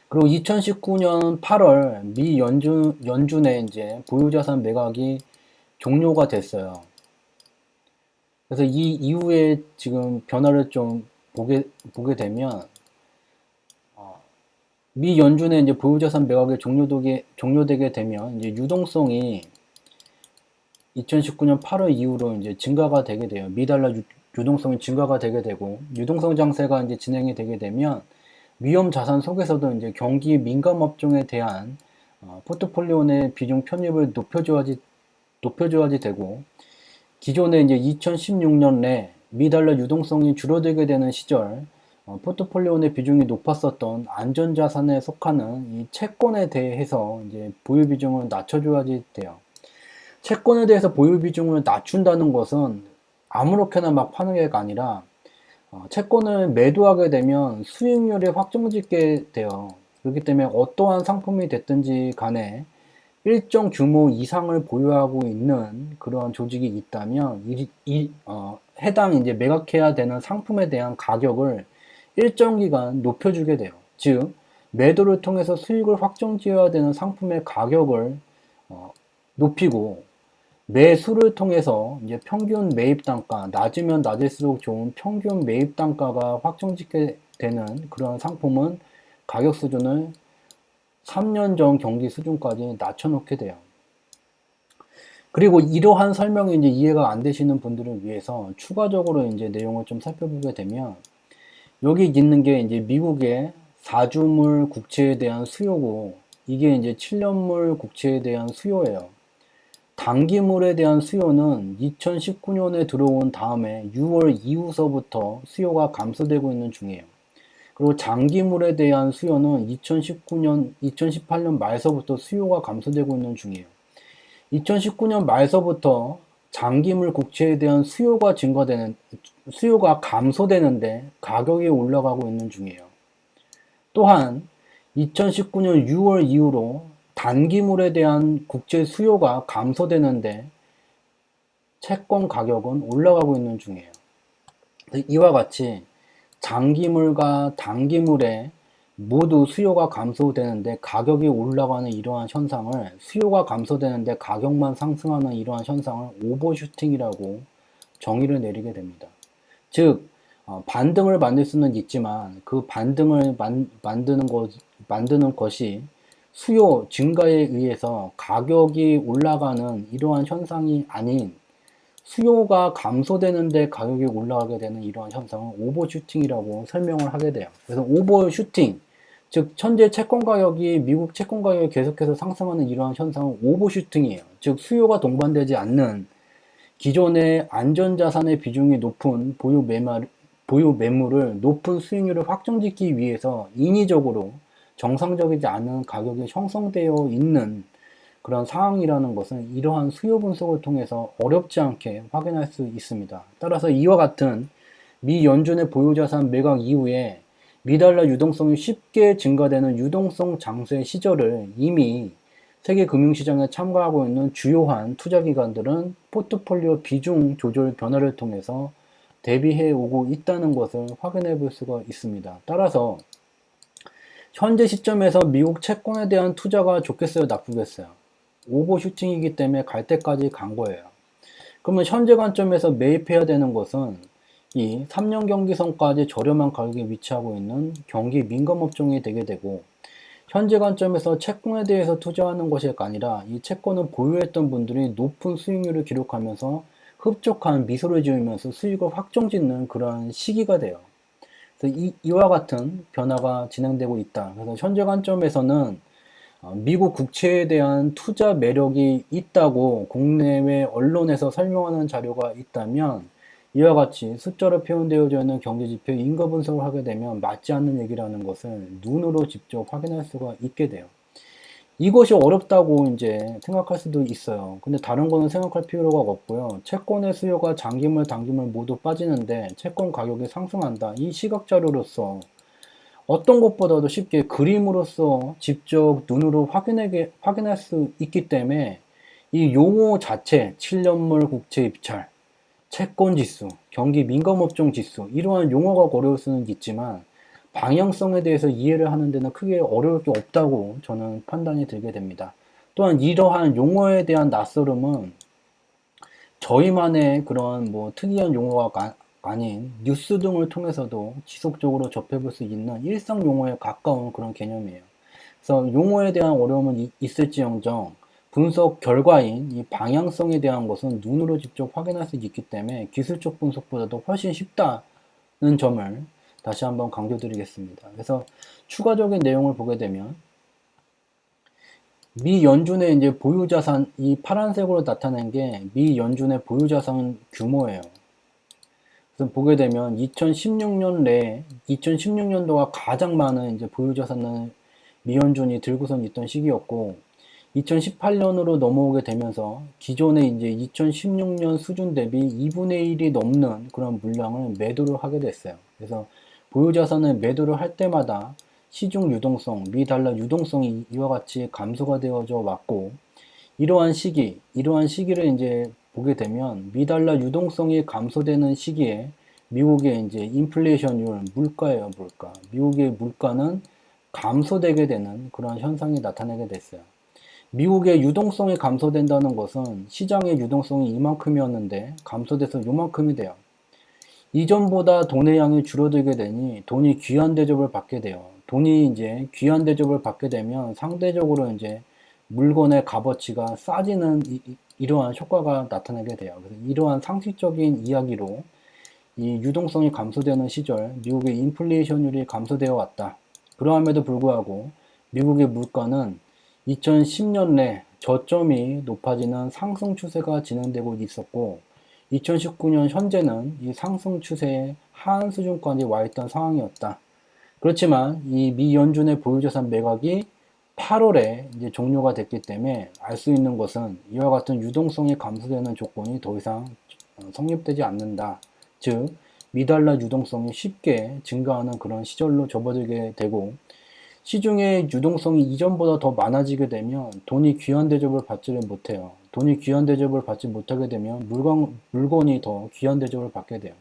그리고 2019년 8월 미 연준의 이제 보유자산 매각이 종료가 됐어요. 그래서 이 이후에 지금 변화를 좀 보게 되면, 어, 미 연준의 이제 보유자산 매각이 종료되게 되면 이제 유동성이 2019년 8월 이후로 이제 증가가 되게 돼요. 미달러 유동성이 증가가 되게 되고, 유동성 장세가 이제 진행이 되게 되면 위험 자산 속에서도 이제 경기 민감 업종에 대한 포트폴리오 내 비중 편입을 높여줘야지 되고, 기존에 이제 2016년 내 미달러 유동성이 줄어들게 되는 시절 포트폴리오 내 비중이 높았었던 안전자산에 속하는 이 채권에 대해서 이제 보유 비중을 낮춰줘야지 돼요. 채권에 대해서 보유 비중을 낮춘다는 것은 아무렇게나 막 파는 게 아니라 채권을 매도하게 되면 수익률이 확정짓게 돼요. 그렇기 때문에 어떠한 상품이 됐든지 간에 일정 규모 이상을 보유하고 있는 그런 조직이 있다면 해당 이제 매각해야 되는 상품에 대한 가격을 일정 기간 높여주게 돼요. 즉 매도를 통해서 수익을 확정지어야 되는 상품의 가격을 어, 높이고, 매수를 통해서 이제 평균 매입 단가, 낮으면 낮을수록 좋은 평균 매입 단가가 확정짓게 되는 그런 상품은 가격 수준을 3년 전 경기 수준까지 낮춰놓게 돼요. 그리고 이러한 설명이 이제 이해가 안 되시는 분들을 위해서 추가적으로 이제 내용을 좀 살펴보게 되면, 여기 있는 게 이제 미국의 4주물 국채에 대한 수요고, 이게 이제 7년물 국채에 대한 수요예요. 단기물에 대한 수요는 2019년에 들어온 다음에 6월 이후서부터 수요가 감소되고 있는 중이에요. 그리고 장기물에 대한 수요는 2018년 말서부터 수요가 감소되고 있는 중이에요. 2019년 말서부터 장기물 국채에 대한 수요가 감소되는데 가격이 올라가고 있는 중이에요. 또한 2019년 6월 이후로 단기물에 대한 국채 수요가 감소되는데 채권 가격은 올라가고 있는 중이에요. 이와 같이 장기물과 단기물에 모두 수요가 감소되는데 가격이 올라가는 이러한 현상을, 수요가 감소되는데 가격만 상승하는 이러한 현상을 오버슈팅이라고 정의를 내리게 됩니다. 즉 반등을 만들 수는 있지만 그 반등을 만드는 것이 수요 증가에 의해서 가격이 올라가는 이러한 현상이 아닌, 수요가 감소되는데 가격이 올라가게 되는 이러한 현상은 오버슈팅이라고 설명을 하게 돼요. 그래서 오버슈팅, 즉 현재 채권 가격이, 미국 채권 가격이 계속해서 상승하는 이러한 현상은 오버슈팅이에요. 즉 수요가 동반되지 않는 기존의 안전자산의 비중이 높은 보유 매물을 높은 수익률을 확정짓기 위해서 인위적으로 정상적이지 않은 가격이 형성되어 있는 그런 상황이라는 것은 이러한 수요 분석을 통해서 어렵지 않게 확인할 수 있습니다. 따라서 이와 같은 미 연준의 보유자산 매각 이후에 미달러 유동성이 쉽게 증가되는 유동성 장세 시절을 이미 세계 금융시장에 참가하고 있는 주요한 투자기관들은 포트폴리오 비중 조절 변화를 통해서 대비해 오고 있다는 것을 확인해 볼 수가 있습니다. 따라서 현재 시점에서 미국 채권에 대한 투자가 좋겠어요, 나쁘겠어요? 오버슈팅이기 때문에 갈 때까지 간 거예요. 그러면 현재 관점에서 매입해야 되는 것은 이 3년 경기선까지 저렴한 가격에 위치하고 있는 경기 민감 업종이 되게 되고, 현재 관점에서 채권에 대해서 투자하는 것이 아니라 이 채권을 보유했던 분들이 높은 수익률을 기록하면서 흡족한 미소를 지으면서 수익을 확정짓는 그러한 시기가 돼요. 그래서 이와 같은 변화가 진행되고 있다. 그래서 현재 관점에서는 미국 국채에 대한 투자 매력이 있다고 국내외 언론에서 설명하는 자료가 있다면, 이와 같이 숫자로 표현되어져 있는 경제지표 인거 분석을 하게 되면 맞지 않는 얘기라는 것을 눈으로 직접 확인할 수가 있게 돼요. 이것이 어렵다고 이제 생각할 수도 있어요. 근데 다른 거는 생각할 필요가 없고요. 채권의 수요가 장기물, 단기물 모두 빠지는데 채권 가격이 상승한다. 이 시각 자료로서 어떤 것보다도 쉽게 그림으로써 직접 눈으로 확인할 수 있기 때문에 이 용어 자체, 7년물 국채 입찰, 채권 지수, 경기 민감업종 지수, 이러한 용어가 어려울 수는 있지만 방향성에 대해서 이해를 하는 데는 크게 어려울 게 없다고 저는 판단이 들게 됩니다. 또한 이러한 용어에 대한 낯설음은 저희만의 그런 뭐 특이한 용어가 아닌 뉴스 등을 통해서도 지속적으로 접해볼 수 있는 일상 용어에 가까운 그런 개념이에요. 그래서 용어에 대한 어려움은 있을지언정 분석 결과인 이 방향성에 대한 것은 눈으로 직접 확인할 수 있기 때문에 기술적 분석보다도 훨씬 쉽다는 점을 다시 한번 강조드리겠습니다. 그래서 추가적인 내용을 보게 되면 미 연준의 이제 보유자산, 이 파란색으로 나타낸 게 미 연준의 보유자산 규모예요. 그래서 보게 되면 2016년도가 가장 많은 이제 보유자산을 미 연준이 들고선 있던 시기였고, 2018년으로 넘어오게 되면서 기존의 이제 2016년 수준 대비 2분의 1이 넘는 그런 물량을 매도를 하게 됐어요. 그래서 보유자산을 매도를 할 때마다 시중 유동성, 미 달러 유동성이 이와 같이 감소가 되어져 왔고, 이러한 시기를 이제 보게 되면 미 달러 유동성이 감소되는 시기에 미국의 이제 인플레이션율, 물가예요, 물가. 미국의 물가는 감소되게 되는 그런 현상이 나타나게 됐어요. 미국의 유동성이 감소된다는 것은 시장의 유동성이 이만큼이었는데 감소돼서 요만큼이 돼요. 이전보다 돈의 양이 줄어들게 되니 돈이 귀한 대접을 받게 돼요. 돈이 이제 귀한 대접을 받게 되면 상대적으로 이제 물건의 값어치가 싸지는 이러한 효과가 나타나게 돼요. 그래서 이러한 상식적인 이야기로 이 유동성이 감소되는 시절 미국의 인플레이션율이 감소되어 왔다. 그러함에도 불구하고 미국의 물가는 2010년 내 저점이 높아지는 상승 추세가 진행되고 있었고 2019년 현재는 이 상승 추세의 하한 수준까지 와 있던 상황이었다. 그렇지만 이 미 연준의 보유자산 매각이 8월에 이제 종료가 됐기 때문에 알 수 있는 것은 이와 같은 유동성이 감소되는 조건이 더 이상 성립되지 않는다. 즉, 미달러 유동성이 쉽게 증가하는 그런 시절로 접어들게 되고 시중의 유동성이 이전보다 더 많아지게 되면 돈이 귀한 대접을 받지를 못해요. 돈이 귀한 대접을 받지 못하게 되면 물건이 더 귀한 대접을 받게 돼요.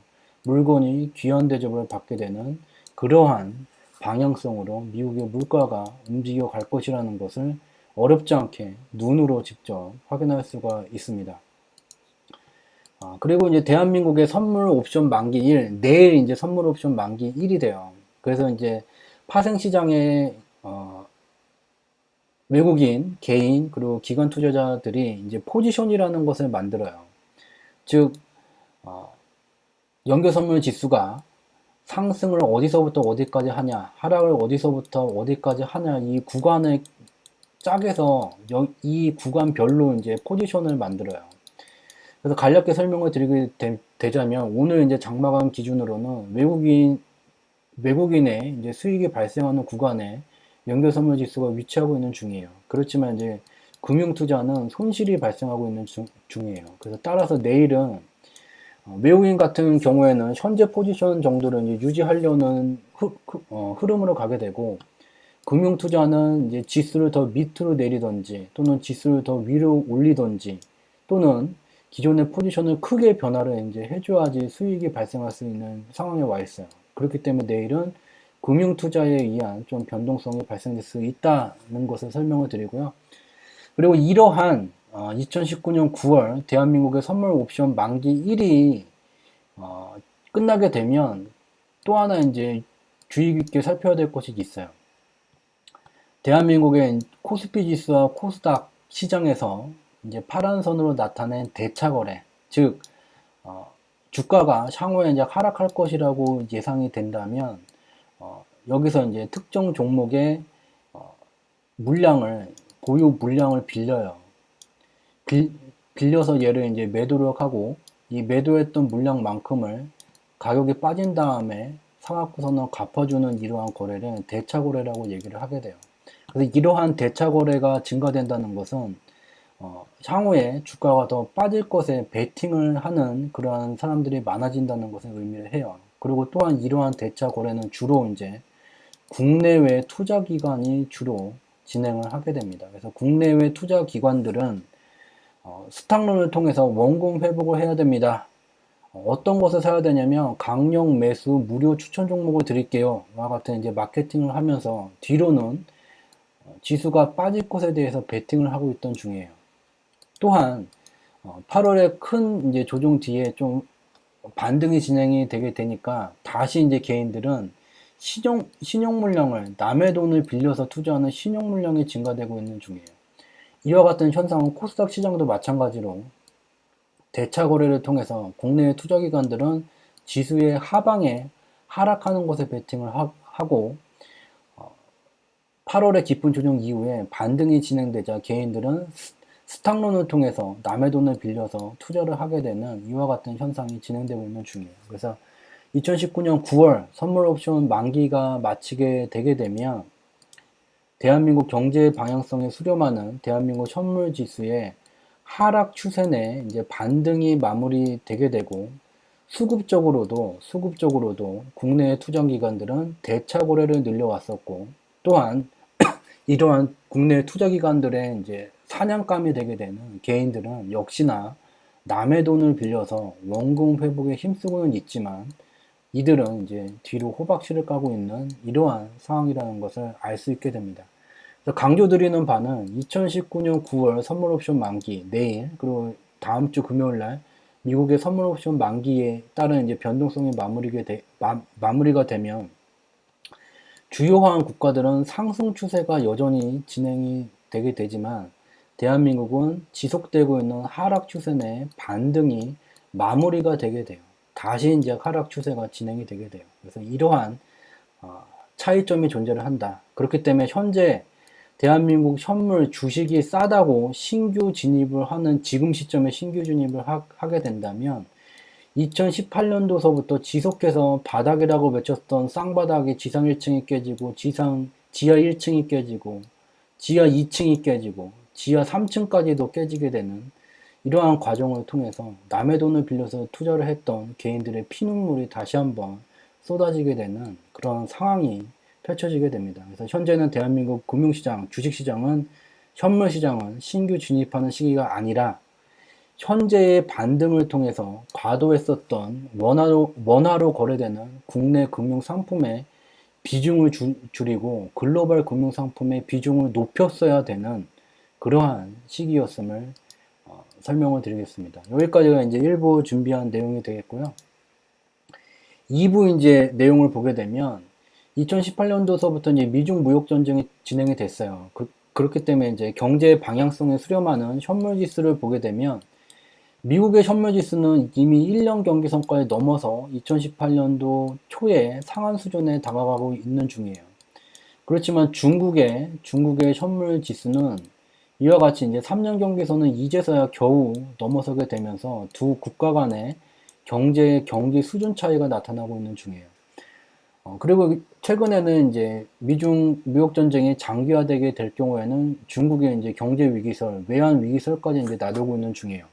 물건이 귀한 대접을 받게 되는 그러한 방향성으로 미국의 물가가 움직여 갈 것이라는 것을 어렵지 않게 눈으로 직접 확인할 수가 있습니다. 그리고 이제 대한민국의 선물 옵션 만기 일, 내일 이제 선물 옵션 만기 1이 돼요. 그래서 이제 파생시장에 외국인, 개인, 그리고 기관 투자자들이 이제 포지션이라는 것을 만들어요. 즉, 연결선물 지수가 상승을 어디서부터 어디까지 하냐, 하락을 어디서부터 어디까지 하냐, 이 구간을 짝에서 이 구간별로 이제 포지션을 만들어요. 그래서 간략하게 설명을 드리게 되자면, 오늘 이제 장마감 기준으로는 외국인의 이제 수익이 발생하는 구간에 연결선물 지수가 위치하고 있는 중이에요. 그렇지만 이제 금융투자는 손실이 발생하고 있는 중이에요. 그래서 따라서 내일은 외국인 같은 경우에는 현재 포지션 정도를 이제 유지하려는 흐름으로 가게 되고 금융투자는 이제 지수를 더 밑으로 내리던지 또는 지수를 더 위로 올리던지 또는 기존의 포지션을 크게 변화를 이제 해줘야지 수익이 발생할 수 있는 상황에 와 있어요. 그렇기 때문에 내일은 금융투자에 의한 좀 변동성이 발생될 수 있다는 것을 설명을 드리고요. 그리고 이러한 2019년 9월 대한민국의 선물 옵션 만기 1이 끝나게 되면 또 하나 이제 주의 깊게 살펴야 될 것이 있어요. 대한민국의 코스피 지수와 코스닥 시장에서 이제 파란 선으로 나타낸 대차 거래, 즉 주가가 향후에 이제 하락할 것이라고 예상이 된다면 여기서 이제 특정 종목의 보유 물량을 빌려요. 빌려서 얘를 이제 매도를 하고 이 매도했던 물량만큼을 가격이 빠진 다음에 사갖고서는 갚아주는 이러한 거래를 대차 거래라고 얘기를 하게 돼요. 그래서 이러한 대차 거래가 증가된다는 것은 향후에 주가가 더 빠질 것에 베팅을 하는 그러한 사람들이 많아진다는 것을 의미를 해요. 그리고 또한 이러한 대차 거래는 주로 이제 국내외 투자기관이 주로 진행을 하게 됩니다. 그래서 국내외 투자기관들은 스탁론을 통해서 원금 회복을 해야 됩니다. 어떤 것을 사야 되냐면 강력 매수 무료 추천 종목을 드릴게요. 와 같은 이제 마케팅을 하면서 뒤로는 지수가 빠질 것에 대해서 베팅을 하고 있던 중이에요. 또한 8월에 큰 이제 조정 뒤에 좀 반등이 진행이 되게 되니까 다시 이제 개인들은 신용 물량을 남의 돈을 빌려서 투자하는 신용 물량이 증가되고 있는 중이에요. 이와 같은 현상은 코스닥 시장도 마찬가지로 대차 거래를 통해서 국내의 투자기관들은 지수의 하방에 하락하는 것에 베팅을 하고 8월의 깊은 조정 이후에 반등이 진행되자 개인들은 스탁론을 통해서 남의 돈을 빌려서 투자를 하게 되는 이와 같은 현상이 진행되고 있는 중이에요. 그래서 2019년 9월 선물 옵션 만기가 마치게 되게 되면 대한민국 경제 방향성에 수렴하는 대한민국 선물 지수의 하락 추세 내 이제 반등이 마무리되게 되고 수급적으로도 국내의 투자기관들은 대차 거래를 늘려왔었고 또한 이러한 국내 투자기관들의 이제 사냥감이 되게 되는 개인들은 역시나 남의 돈을 빌려서 원금 회복에 힘쓰고는 있지만 이들은 이제 뒤로 호박씨를 까고 있는 이러한 상황이라는 것을 알 수 있게 됩니다. 강조드리는 바는 2019년 9월 선물 옵션 만기 내일 그리고 다음 주 금요일 날 미국의 선물 옵션 만기에 따른 이제 변동성이 마무리가 되면 주요한 국가들은 상승 추세가 여전히 진행이 되게 되지만 대한민국은 지속되고 있는 하락 추세 내 반등이 마무리가 되게 돼요. 다시 이제 하락 추세가 진행이 되게 돼요. 그래서 이러한 차이점이 존재를 한다. 그렇기 때문에 현재 대한민국 현물 주식이 싸다고 신규 진입을 하는 지금 시점에 신규 진입을 하게 된다면 2018년도서부터 지속해서 바닥이라고 외쳤던 쌍바닥이 지상 1층이 깨지고 지하 1층이 깨지고 지하 2층이 깨지고 지하 3층까지도 깨지게 되는 이러한 과정을 통해서 남의 돈을 빌려서 투자를 했던 개인들의 피눈물이 다시 한번 쏟아지게 되는 그런 상황이 펼쳐지게 됩니다. 그래서 현재는 대한민국 금융시장, 주식시장은 현물시장은 신규 진입하는 시기가 아니라 현재의 반등을 통해서 과도했었던 원화로 거래되는 국내 금융상품의 비중을 줄이고 글로벌 금융상품의 비중을 높였어야 되는 그러한 시기였음을 설명을 드리겠습니다. 여기까지가 이제 1부 준비한 내용이 되겠고요. 2부 이제 내용을 보게 되면 2018년도서부터 이제 미중 무역 전쟁이 진행이 됐어요. 그렇기 때문에 이제 경제 방향성에 수렴하는 현물 지수를 보게 되면 미국의 현물 지수는 이미 1년 경기 성과에 넘어서 2018년도 초에 상한 수준에 다가가고 있는 중이에요. 그렇지만 중국의 현물 지수는 이와 같이 이제 3년 경기선은 이제서야 겨우 넘어서게 되면서 두 국가 간의 경기 수준 차이가 나타나고 있는 중이에요. 그리고 최근에는 이제 미중 무역 전쟁이 장기화되게 될 경우에는 중국의 이제 경제 위기설, 외환 위기설까지 이제 나돌고 있는 중이에요.